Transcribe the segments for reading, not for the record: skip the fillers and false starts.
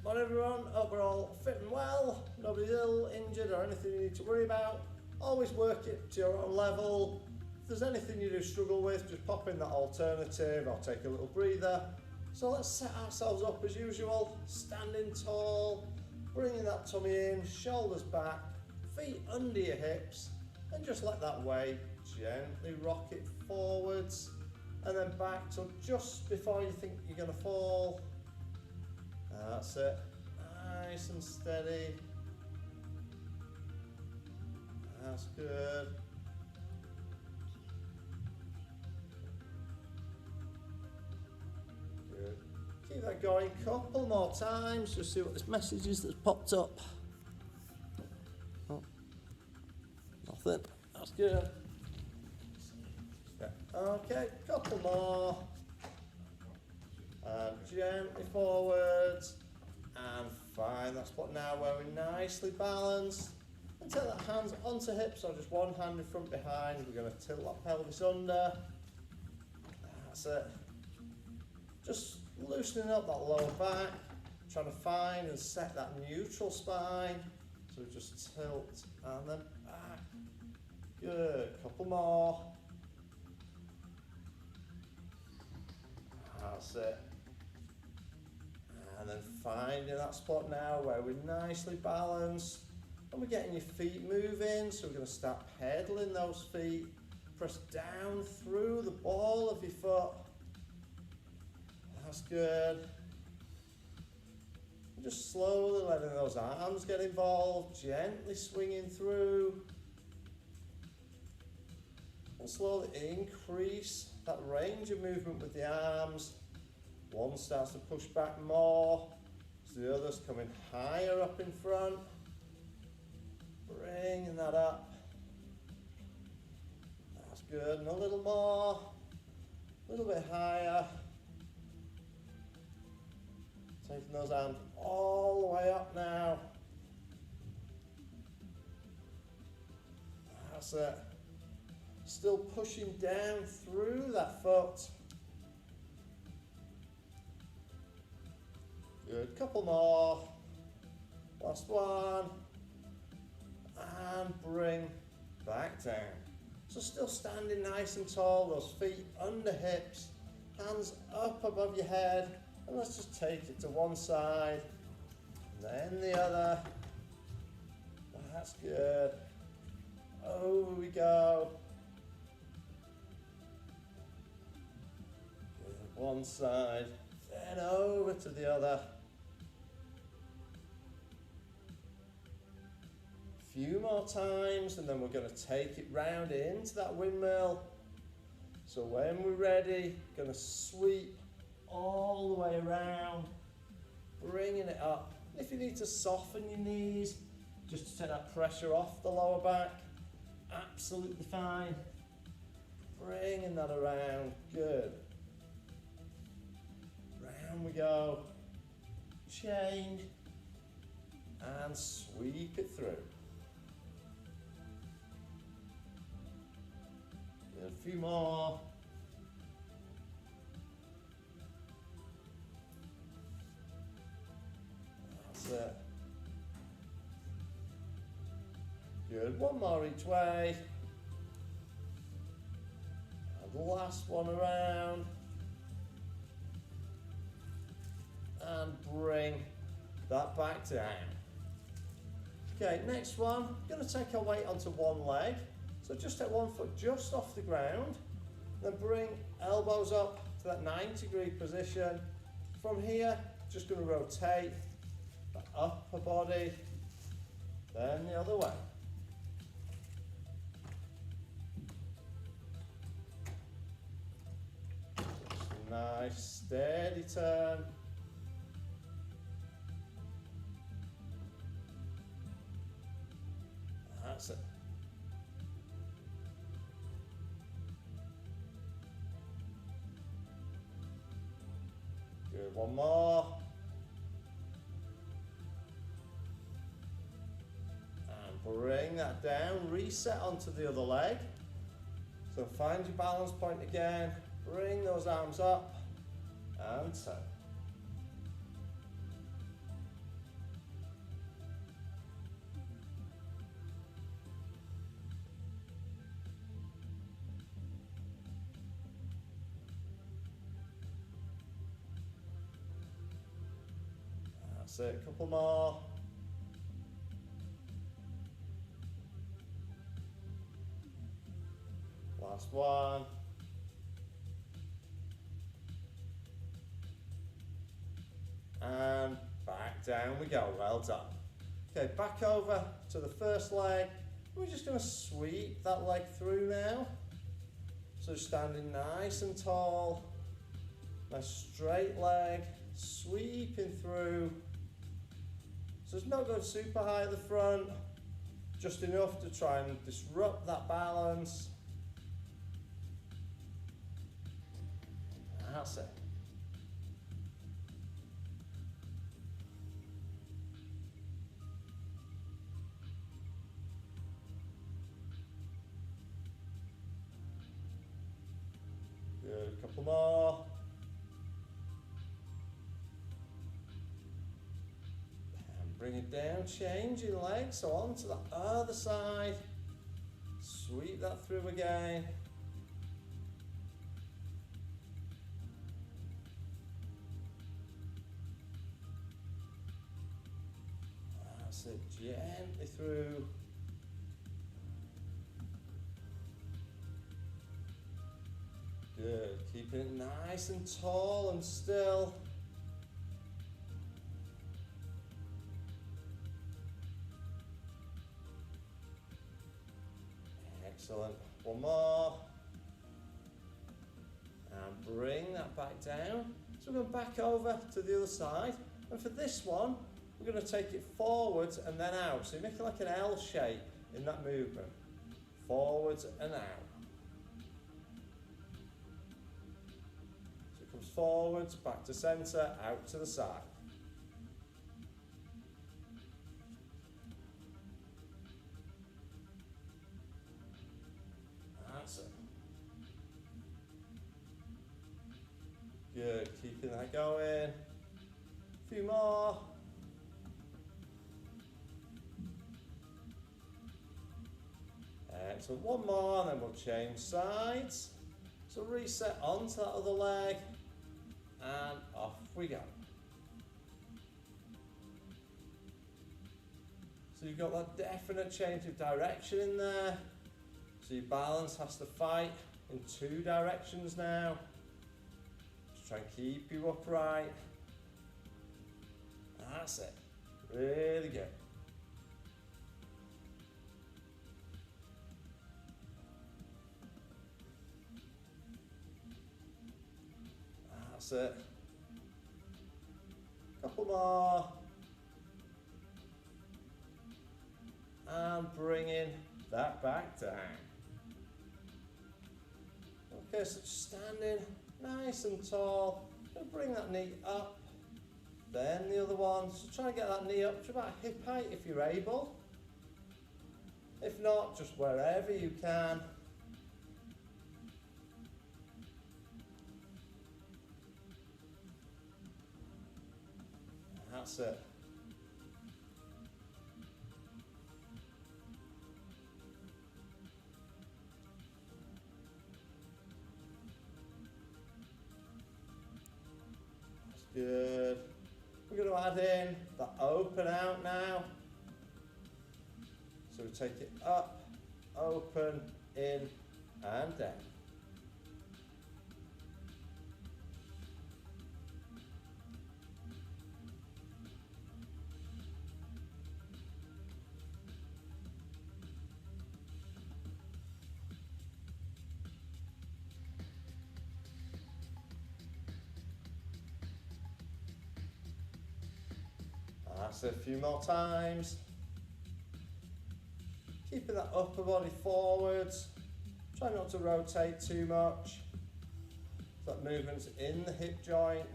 Morning everyone, hope we're all fit and well, nobody's ill, injured or anything you need to worry about. Always work it to your own level. If there's anything you do struggle with, just pop in that alternative or take a little breather. So let's set ourselves up as usual, standing tall, bringing that tummy in, shoulders back, feet under your hips, and just let that weight gently rock it forwards and then back till just before you think you're going to fall. That's it, nice and steady. That's good. Good. Keep that going a couple more times, just see what this message is that's popped up. Oh, nothing, that's good. Yeah. Okay, couple more. And gently forwards, and find that spot now where we're nicely balanced. And take that hands onto hips, or just one hand in front behind. We're going to tilt that pelvis under. That's it. Just loosening up that lower back, trying to find and set that neutral spine. So just tilt and then back. Good, couple more. That's it. And then finding that spot now where we're nicely balanced and we're getting your feet moving. So we're going to start pedaling those feet. Press down through the ball of your foot. That's good. And just slowly letting those arms get involved, gently swinging through. And slowly increase that range of movement with the arms. One starts to push back more, so the other's coming higher up in front. Bringing that up. That's good, and a little more, a little bit higher. Taking those arms all the way up now. That's it. Still pushing down through that foot. Good, couple more. Last one. And bring back down. So still standing nice and tall, those feet under hips, hands up above your head. And let's just take it to one side, then the other. That's good. Over we go. Good. One side, then over to the other. Few more times, and then we're going to take it round into that windmill. So when we're ready, going to sweep all the way around, bringing it up. If you need to soften your knees, just to take that pressure off the lower back, absolutely fine. Bringing that around, good. Round we go. Change and sweep it through. A few more. That's it. Good, one more each way. And the last one around. And bring that back down. Okay, next one, going to take our weight onto one leg. So just take one foot just off the ground, then bring elbows up to that 90-degree position. From here, just going to rotate the upper body, then the other way. Just a nice steady turn. That's it. Good, one more. And bring that down, reset onto the other leg. So find your balance point again, bring those arms up and turn. That's it, a couple more. Last one. And back down we go, well done. Okay, back over to the first leg. We're just going to sweep that leg through now. So standing nice and tall, nice straight leg, sweeping through. So it's not going super high at the front, just enough to try and disrupt that balance. That's it. Good, a couple more. And bring it down, changing legs, so on to the other side. Sweep that through again. That's it, gently through. Good, keeping it nice and tall and still. Excellent, one more. And bring that back down. So we're going back over to the other side. And for this one, we're going to take it forwards and then out. So you're making like an L shape in that movement. Forwards and out. Comes forwards, back to centre, out to the side. That's it. Good, keeping that going. A few more. Excellent, one more and then we'll change sides. So reset onto that other leg. And off we go. So you've got that definite change of direction in there. So your balance has to fight in two directions now. Just try and keep you upright. That's it. Really good. That's it. Couple more. And bringing that back down. Okay, so standing nice and tall. Gonna bring that knee up. Then the other one. So try and get that knee up to about hip height if you're able. If not, just wherever you can. That's it. That's good. We're going to add in the open out now. So we take it up, open, in, and down. That's it, a few more times. Keeping that upper body forwards. Try not to rotate too much. That movement's in the hip joint.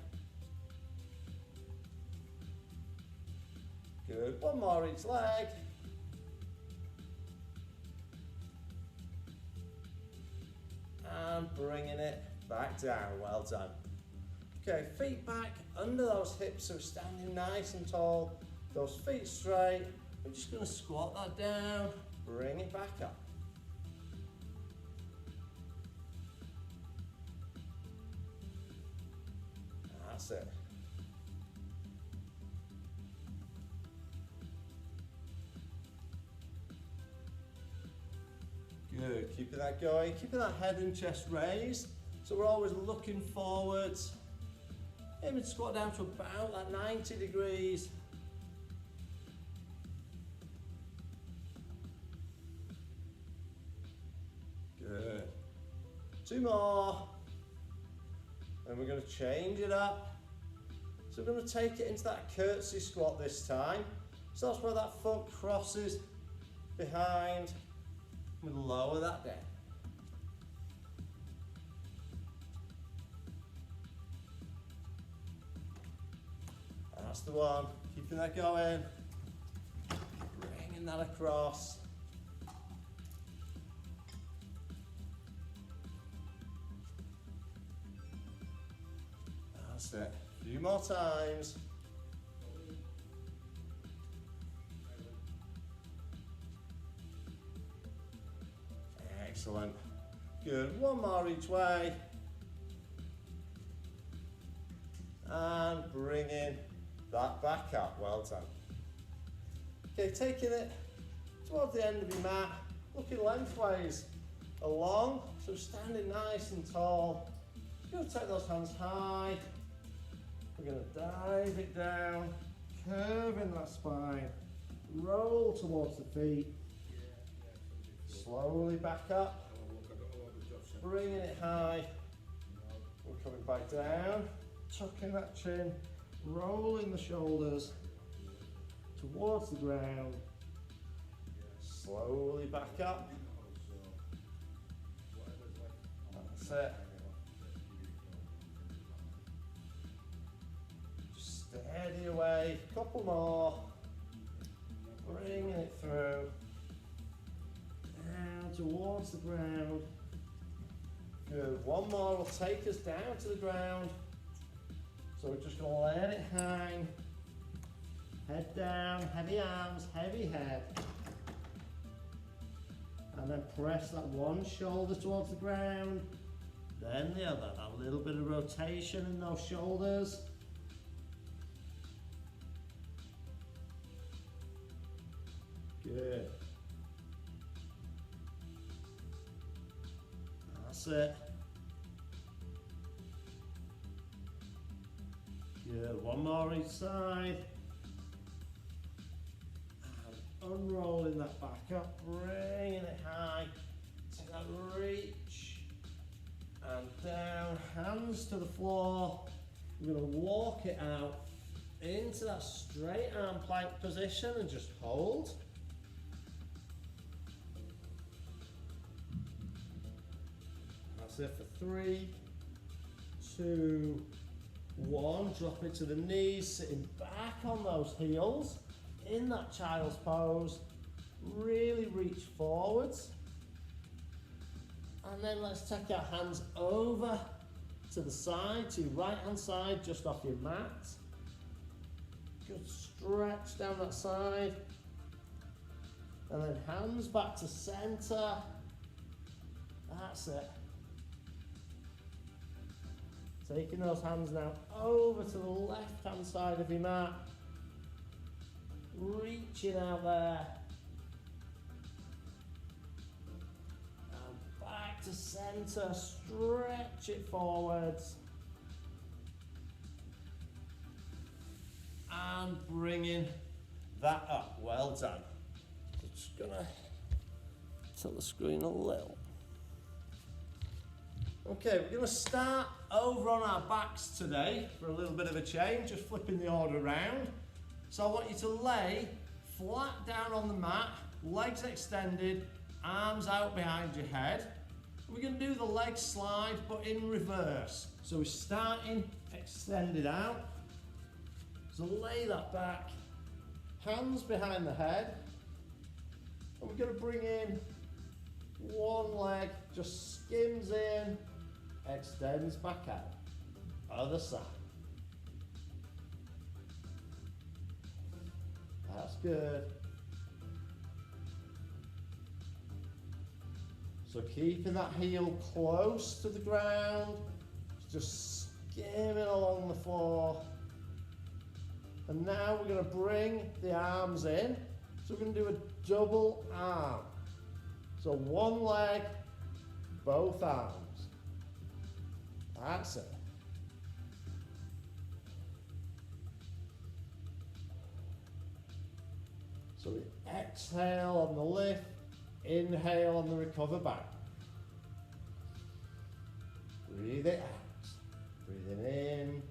Good, one more each leg. And bringing it back down, well done. Okay, feet back under those hips, so standing nice and tall. Those feet straight. We're just going to squat that down, bring it back up. That's it. keeping that going, keeping that head and chest raised. So we're always looking forwards. Aiming to squat down to about that 90 degrees. Good. 2 more. And we're going to change it up. So we're going to take it into that curtsy squat this time. So that's where that foot crosses behind. We'll lower that down. That's the one. Keeping that going. Bringing that across. That's it. A few more times. Excellent. Good. 1 more each way. And bringing that back up. Well done. Okay, taking it towards the end of your mat, looking lengthways along. So standing nice and tall. You're going to take those hands high. We're going to dive it down, curving that spine, roll towards the feet, slowly back up, bringing it high. We're coming back down, tucking that chin, rolling the shoulders towards the ground, slowly back up. That's it. Steady away, couple more, bringing it through, down towards the ground. Good, 1 more will take us down to the ground. So we're just going to let it hang, head down, heavy arms, heavy head. And then press that one shoulder towards the ground, then the other, a little bit of rotation in those shoulders. Good. That's it. Good. 1 more each side. And unrolling that back up, bringing it high. Take that reach. And down, hands to the floor. We're going to walk it out into that straight arm plank position and just hold. That's it for 3, 2, 1. Drop it to the knees, sitting back on those heels in that child's pose. Really reach forwards. And then let's take our hands over to the side, to your right hand side, just off your mat. Good stretch down that side. And then hands back to center. That's it. Taking those hands now over to the left hand side of your mat. Reaching out there. And back to center. Stretch it forwards. And bringing that up. Well done. Just gonna tilt the screen a little. Okay, we're going to start over on our backs today for a little bit of a change, just flipping the order around. So I want you to lay flat down on the mat, legs extended, arms out behind your head. We're going to do the leg slide, but in reverse. So we're starting extended out. So lay that back, hands behind the head. And we're going to bring in one leg, just skims in, extends back out. Other side. That's good. So keeping that heel close to the ground, just skimming along the floor. And now we're going to bring the arms in. So we're going to do a double arm. So one leg both arms. That's it. So we exhale on the lift, inhale on the recover back. Breathe it out. Breathing in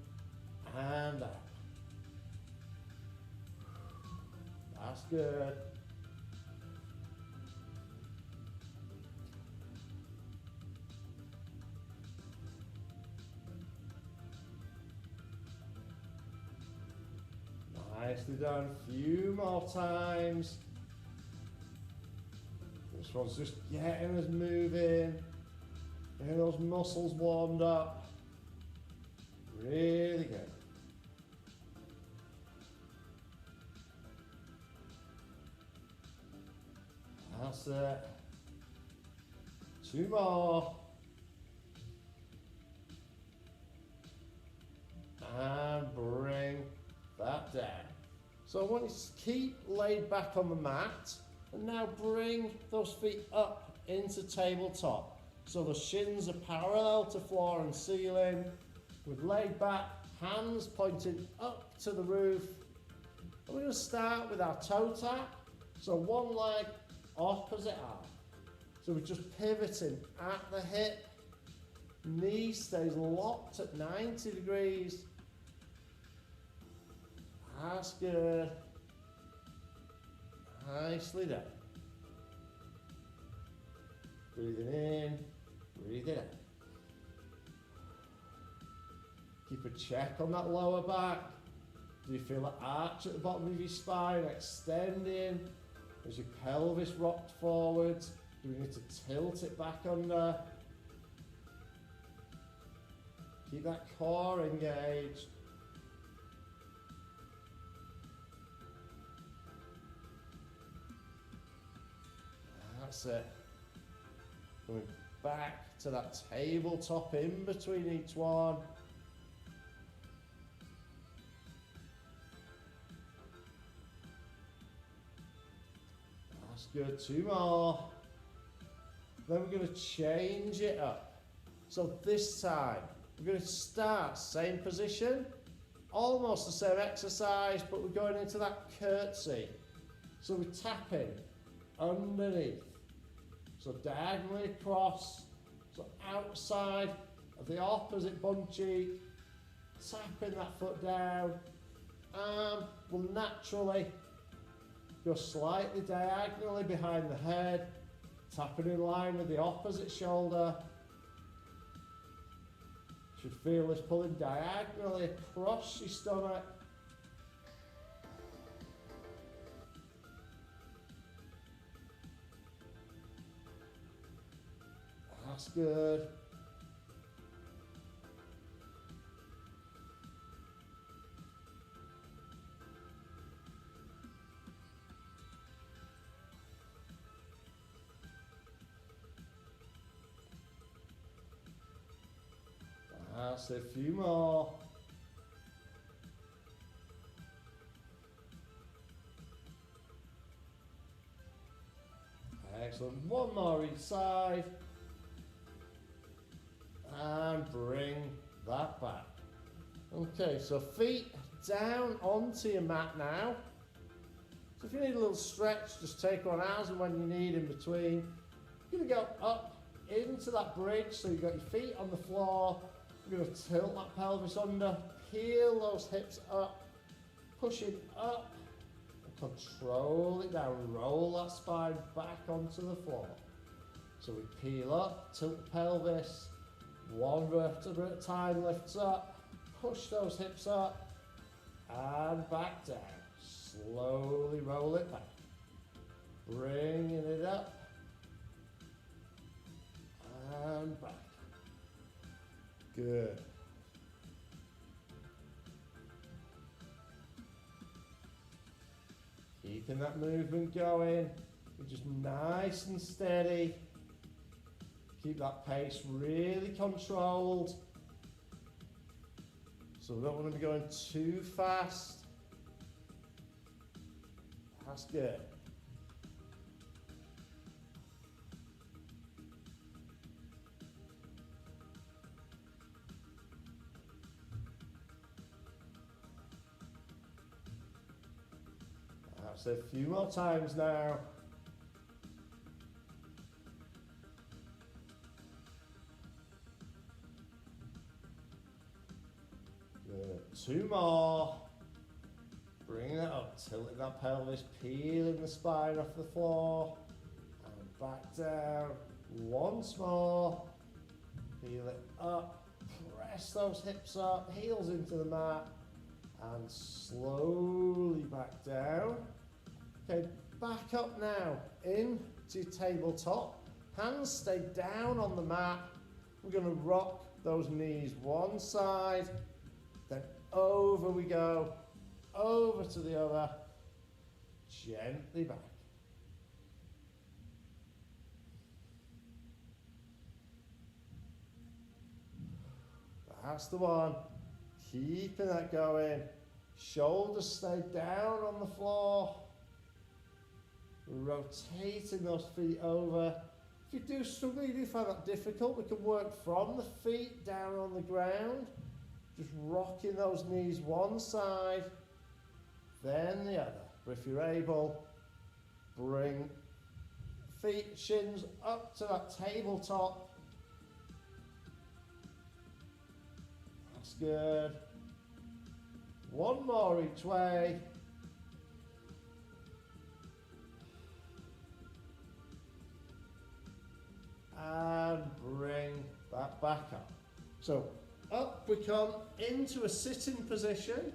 and out. That's good. Nicely done. Few more times. This one's just getting us moving, getting those muscles warmed up. Really good. That's it. 2 more. And bring that down. So I want you to keep laid back on the mat, and now bring those feet up into tabletop. So the shins are parallel to floor and ceiling, with laid back, hands pointing up to the roof. And we're going to start with our toe tap. So one leg, opposite arm. So we're just pivoting at the hip. Knee stays locked at 90 degrees. That's good. Nicely done. Breathing in, breathing out. Keep a check on that lower back. Do you feel that arch at the bottom of your spine extending as your pelvis rocked forwards? Do we need to tilt it back under? Keep that core engaged. That's it. Going back to that tabletop in between each one. That's good. 2 more. Then we're going to change it up. So this time, we're going to start same position, almost the same exercise, but we're going into that curtsy. So we're tapping underneath. So diagonally across, so outside of the opposite bum cheek, tapping that foot down, and will naturally go slightly diagonally behind the head, tapping in line with the opposite shoulder. Should feel this pulling diagonally across your stomach. That's good. That's a few more. Excellent. 1 more each side. And bring that back. Okay, so feet down onto your mat now. So if you need a little stretch, just take one as and when you need in between. You're going to go up into that bridge, so you've got your feet on the floor. You're going to tilt that pelvis under, peel those hips up, push it up, and control it down. Roll that spine back onto the floor. So we peel up, tilt the pelvis, 1 vertebra at a time lifts up, push those hips up, and back down. Slowly roll it back. Bringing it up, and back. Good. Keeping that movement going. We're just nice and steady. Keep that pace really controlled. So we don't want to be going too fast. That's good. . So a few more times now. Good. 2 more. Bring it up, tilting that pelvis, peeling the spine off the floor. And back down. Once more. Peel it up. Press those hips up, heels into the mat. And slowly back down. Okay, back up now into tabletop. Hands stay down on the mat. We're going to rock those knees one side, then over we go, over to the other, gently back. That's the one. Keeping that going. Shoulders stay down on the floor. Rotating those feet over. If you do struggle, you do find that difficult, we can work from the feet down on the ground. Just rocking those knees one side, then the other. But if you're able, bring feet, shins up to that tabletop. That's good. One more each way. And bring that back up. So up we come into a sitting position.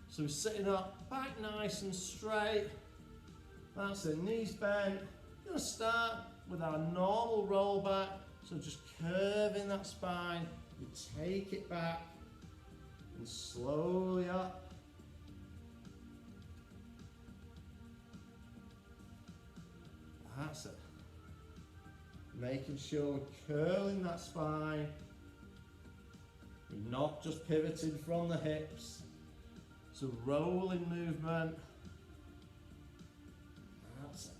So we're sitting up, back nice and straight. That's it, knees bent. We're going to start with our normal roll back. So just curving that spine. We take it back and slowly up. That's it. Making sure we're curling that spine. We're not just pivoting from the hips. It's a rolling movement. That's it.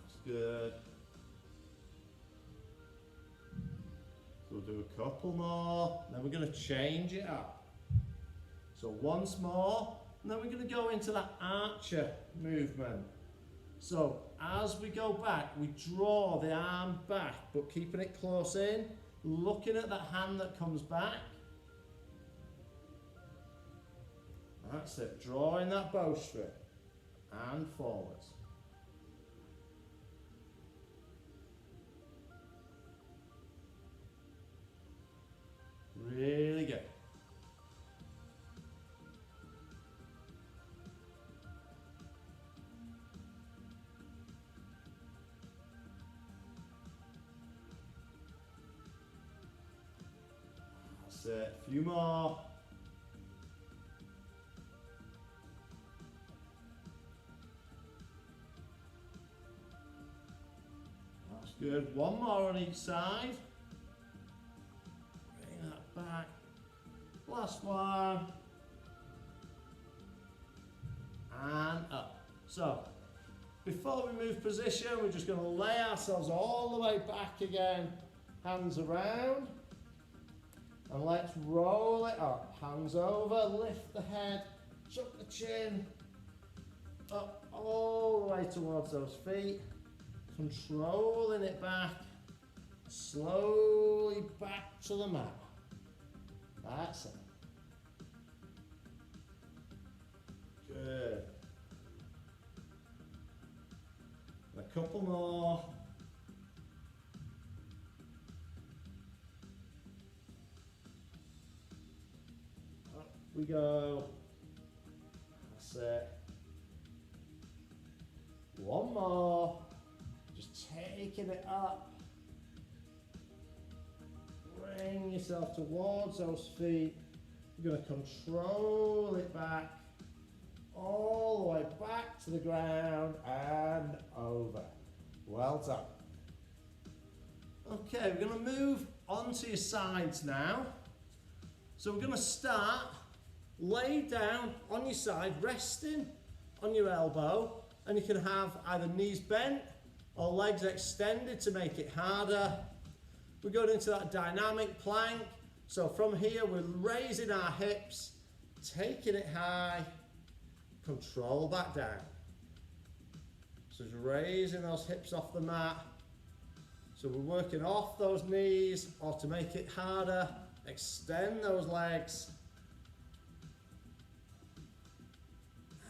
That's good. We'll do a couple more, then we're going to change it up. So once more, and then we're going to go into that archer movement. So as we go back, we draw the arm back, but keeping it close in, looking at that hand that comes back. That's it, drawing that bowstring and forwards. Really good. That's it. A few more. That's good. One more on each side. Back. Last one. And up. So, before we move position, we're just going to lay ourselves all the way back again. Hands around. And let's roll it up. Hands over, lift the head, tuck the chin. Up all the way towards those feet. Controlling it back. Slowly back to the mat. That's it. Good. And a couple more. Up we go. That's it. One more. Just taking it up. Bring yourself towards those feet. You're going to control it back, all the way back to the ground and over. Well done. Okay, we're going to move onto your sides now. So we're going to start, lay down on your side, resting on your elbow, and you can have either knees bent or legs extended to make it harder. We're going into that dynamic plank. So from here, we're raising our hips, taking it high, control back down. So just raising those hips off the mat. So we're working off those knees, or to make it harder, extend those legs.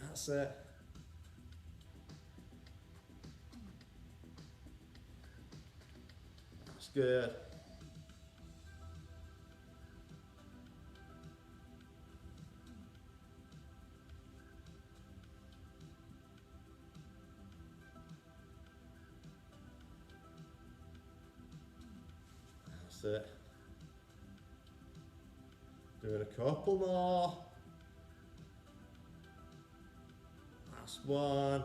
That's it. That's good. That's it. Doing a couple more. Last one.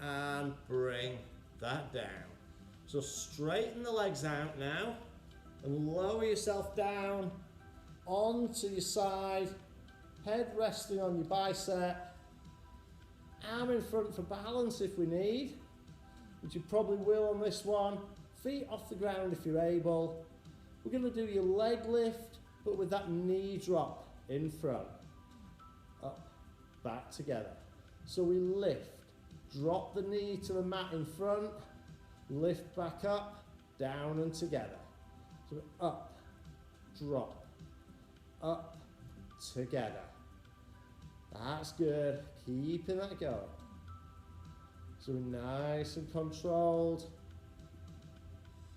And bring that down. So straighten the legs out now and lower yourself down onto your side, head resting on your bicep, arm in front for balance if we need, which you probably will on this one. Feet off the ground if you're able. We're going to do your leg lift, but with that knee drop in front. Up, back together. So we lift, drop the knee to the mat in front, lift back up, down and together. So up, drop, up, together. That's good. Keeping that going. So we're nice and controlled.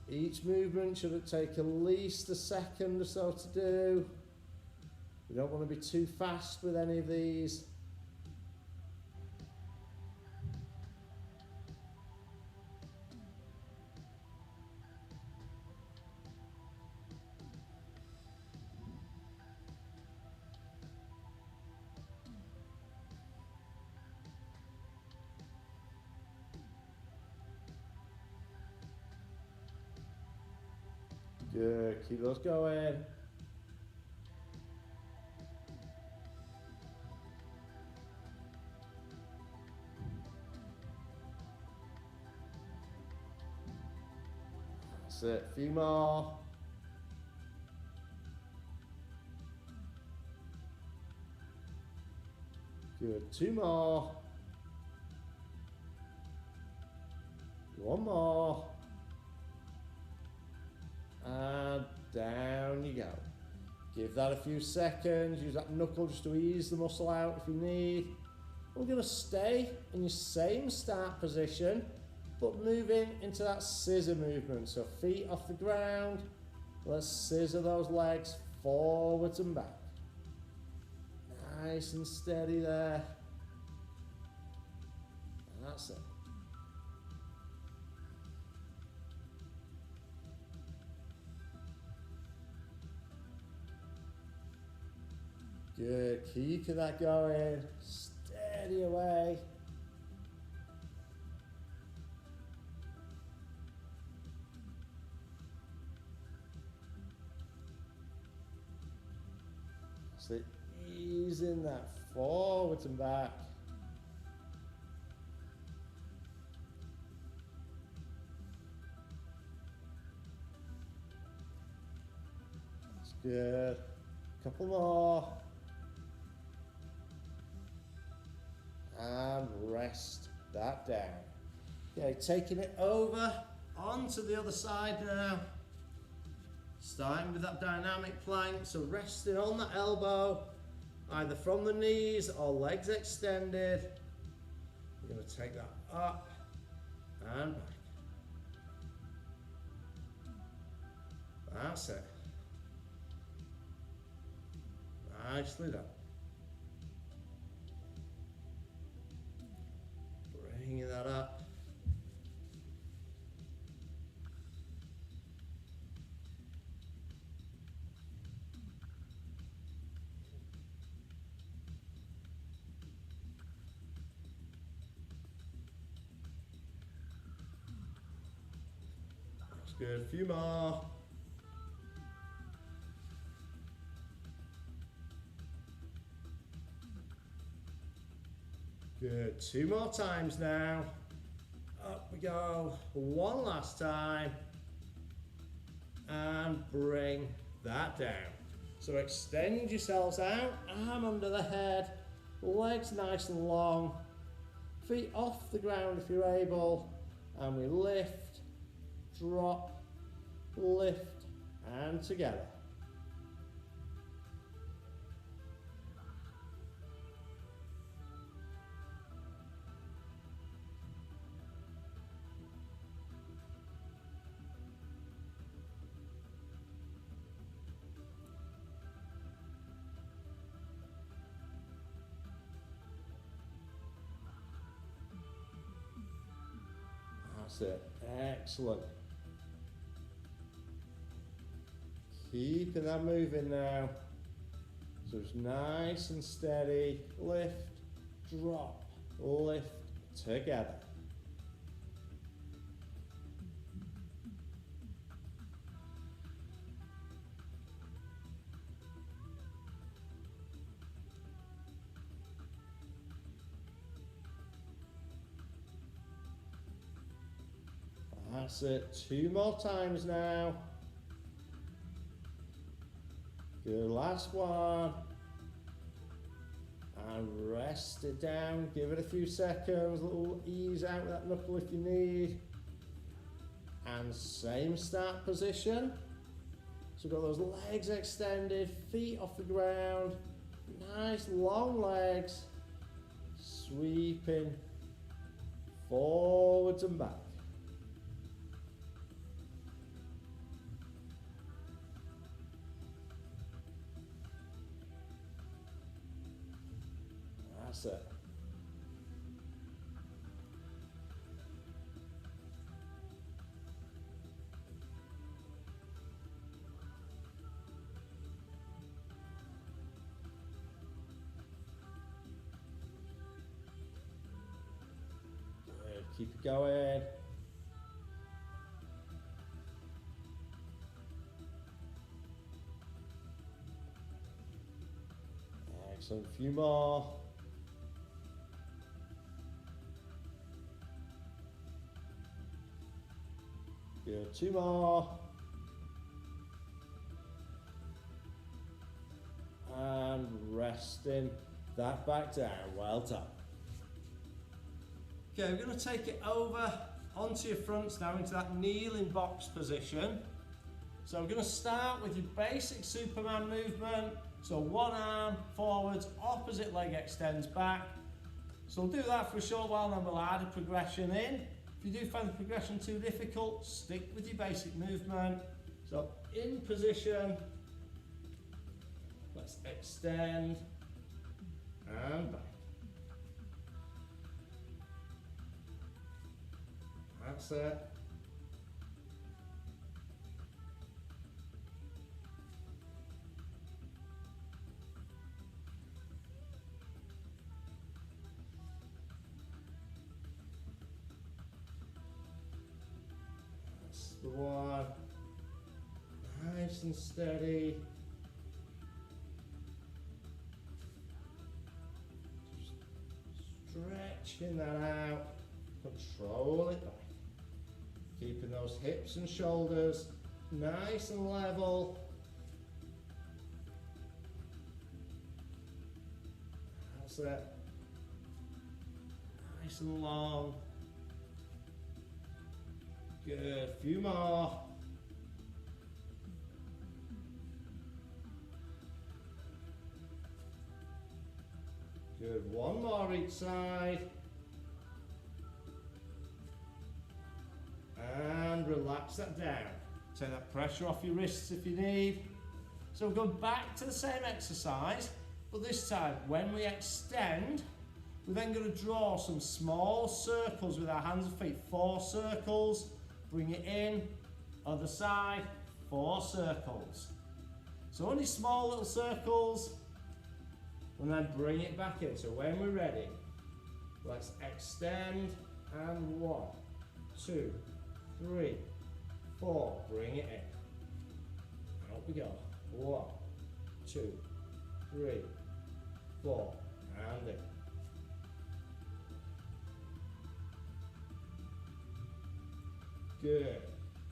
Each movement should take at least a second or so to do. We don't want to be too fast with any of these. Good, keep those going. That's it, a few more. Good, two more. One more. And down you go. Give that a few seconds. Use that knuckle just to ease the muscle out if you need. We're going to stay in your same start position, but moving into that scissor movement. So feet off the ground. Let's scissor those legs forwards and back. Nice and steady there. That's it. Good, keeping that going, steady away. So easing that forwards and back. That's good. Couple more. And rest that down. Okay, taking it over onto the other side now. Starting with that dynamic plank, so resting on the elbow, either from the knees or legs extended. We're going to take that up and back. That's it. Nicely done. Bringing that up. That's good. A few more. Good, 2 more times now. Up we go, 1 last time. And bring that down. So extend yourselves out, arm under the head, legs nice and long, feet off the ground if you're able, and we lift, drop, lift, and together. That's it, excellent. Keeping that moving now. So it's nice and steady, lift, drop, lift, together. That's it, 2 more times now. Good, last one. And rest it down, give it a few seconds, a little ease out with that knuckle if you need. And same start position. So we've got those legs extended, feet off the ground, nice long legs, sweeping forwards and back. That's it. Good. Keep it going. Excellent. A few more. Good, 2 more. And resting that back down, well done. Okay, we're going to take it over onto your fronts now into that kneeling box position. So we're going to start with your basic Superman movement. So one arm forwards, opposite leg extends back. So we'll do that for a short while and then we'll add a progression in. If you do find the progression too difficult, stick with your basic movement. So in position, let's extend and back. That's it. The one, nice and steady. Just stretching that out, control it back. Keeping those hips and shoulders nice and level. That's it. Nice and long. Good, few more. Good, 1 more each side. And relax that down. Take that pressure off your wrists if you need. So we'll go back to the same exercise, but this time when we extend, we're then going to draw some small circles with our hands and feet. 4 circles. Bring it in, other side, 4 circles. So only small little circles, and then bring it back in. So when we're ready, let's extend, and 1, 2, 3, 4, bring it in. Out we go, 1, 2, 3, 4, and in. Good.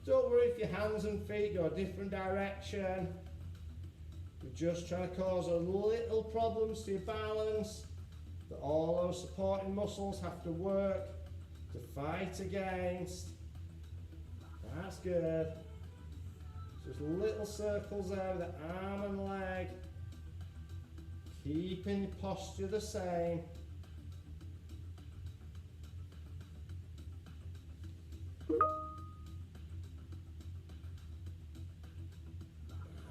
Don't worry if your hands and feet go a different direction. We're just trying to cause a little problems to your balance that all those supporting muscles have to work to fight against. That's good. Just little circles there with the arm and leg. Keeping your posture the same.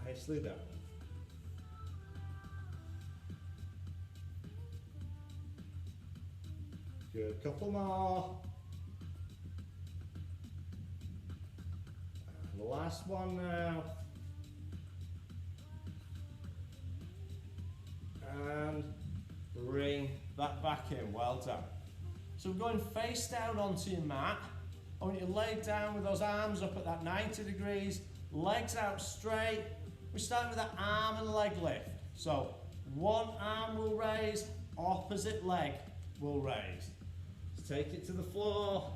Nicely done. Good, couple more. And the last one now. And bring that back in, well done. So we're going face down onto your mat. I want you to lay down with those arms up at that 90 degrees, legs out straight. We start with that arm and leg lift. So one arm will raise, opposite leg will raise. Take it to the floor.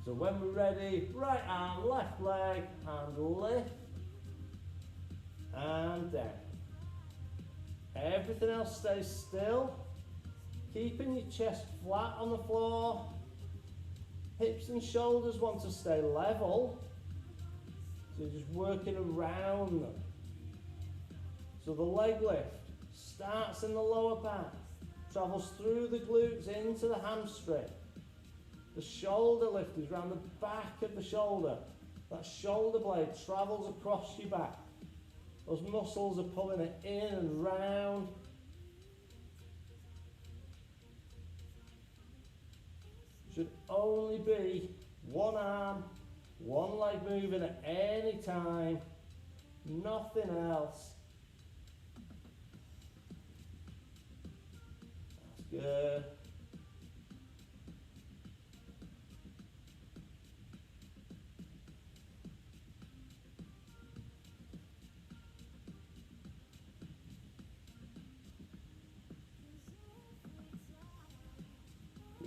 So when we're ready, right arm, left leg, and lift, and down. Everything else stays still. Keeping your chest flat on the floor. Hips and shoulders want to stay level. So you're just working around them. So the leg lift starts in the lower back, travels through the glutes into the hamstring. The shoulder lift is around the back of the shoulder. That shoulder blade travels across your back. Those muscles are pulling it in and round. Should only be one arm, one leg moving at any time, nothing else. That's good.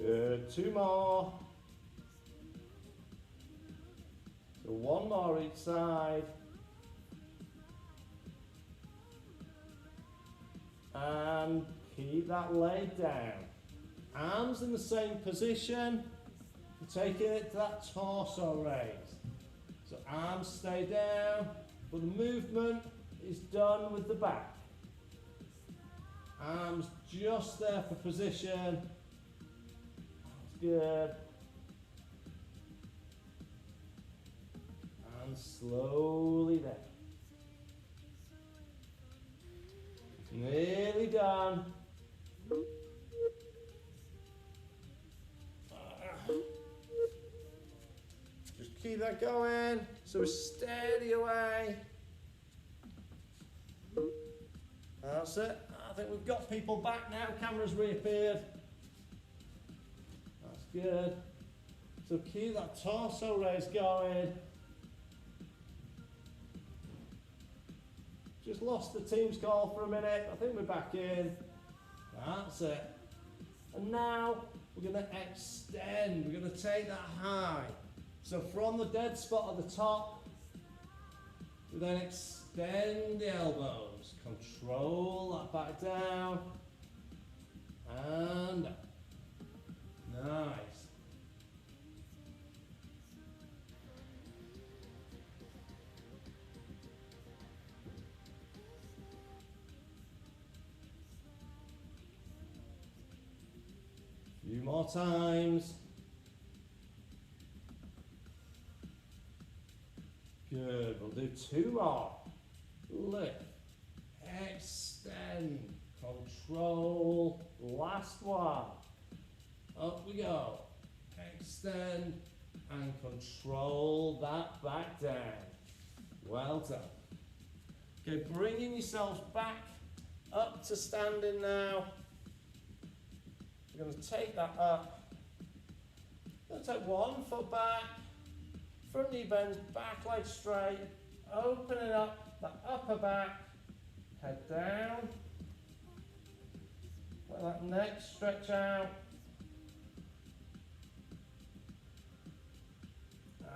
Good, two more. So one more each side. And keep that laid down. Arms in the same position. Taking it to that torso raise. So arms stay down, but the movement is done with the back. Arms just there for position. Good. And slowly down. Nearly done. Just keep that going. So steady away. That's it. I think we've got people back now. Camera's reappeared. Good. So keep that torso raise going. Just lost the team's call for a minute. I think we're back in. That's it. And now we're going to extend. We're going to take that high. So from the dead spot at the top, we then extend the elbows. Control that back down. And up. Nice. Few more times. Good. We'll do two more. Lift. Extend. Control. Last one. Up we go. Extend and control that back down. Well done. Okay, bringing yourselves back up to standing now. We're going to take that up. We're going to take one foot back. Front knee bends, back leg straight. Opening up the upper back. Head down. Let that neck stretch out.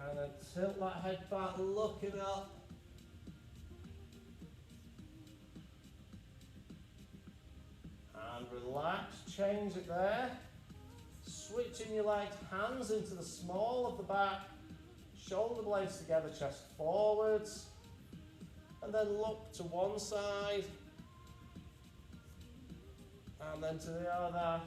And then tilt that head back, looking up. And relax, change it there. Switching your legs, hands into the small of the back, shoulder blades together, chest forwards. And then look to one side. And then to the other.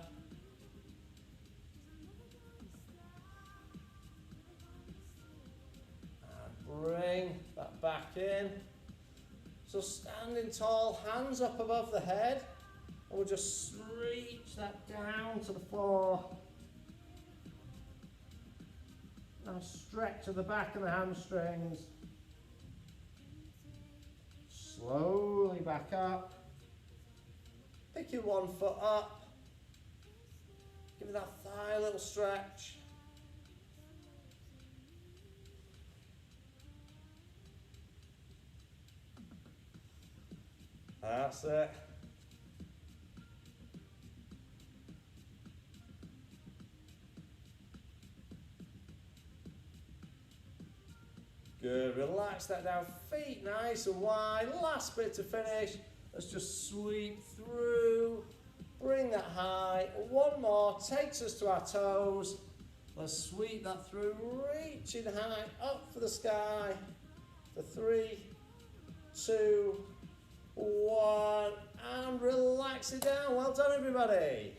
And bring that back in. So standing tall, hands up above the head. And we'll just reach that down to the floor. Now stretch to the back of the hamstrings. Slowly back up. Pick your one foot up. Give it that thigh a little stretch. That's it. Good, relax that down, feet nice and wide. Last bit to finish. Let's just sweep through, bring that high. One more, takes us to our toes. Let's sweep that through, reaching high, up for the sky. For 3, 2, 1, and relax it down. Well done, everybody.